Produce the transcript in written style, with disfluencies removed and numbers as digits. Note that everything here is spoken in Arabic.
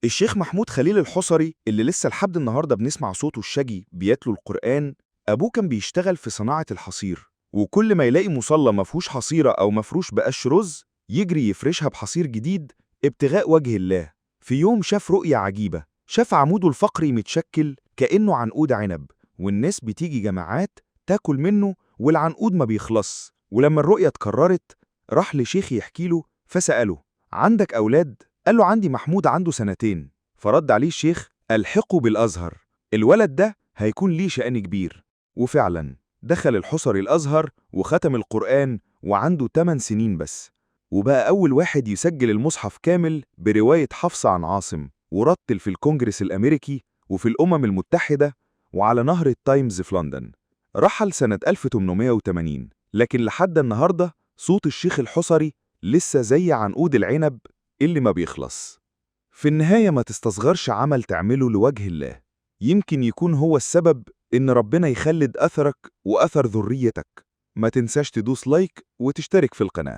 الشيخ محمود خليل الحصري اللي لسه لحد النهارده بنسمع صوته الشجي بيتلو القرآن. أبوه كان بيشتغل في صناعة الحصير، وكل ما يلاقي مصلى مفهوش حصيرة أو مفروش بقش رز يجري يفرشها بحصير جديد ابتغاء وجه الله. في يوم شاف رؤية عجيبة، شاف عموده الفقري متشكل كأنه عنقود عنب، والناس بتيجي جماعات تاكل منه والعنقود ما بيخلص. ولما الرؤية اتكررت راح لشيخ يحكي له، فسأله: عندك أولاد؟ قال له: عندي محمود عنده 2 سنين. فرد عليه الشيخ: ألحقه بالأزهر، الولد ده هيكون ليه شأن كبير. وفعلا دخل الحصري الأزهر وختم القرآن وعنده 8 سنين بس، وبقى أول واحد يسجل المصحف كامل برواية حفص عن عاصم، ورتل في الكونجرس الأمريكي وفي الأمم المتحدة وعلى نهر التايمز في لندن. رحل سنة 1880، لكن لحد النهاردة صوت الشيخ الحصري لسه زي عنقود العنب اللي ما بيخلص. في النهاية ما تستصغرش عمل تعمله لوجه الله، يمكن يكون هو السبب إن ربنا يخلد أثرك وأثر ذريتك. ما تنساش تدوس لايك وتشترك في القناة.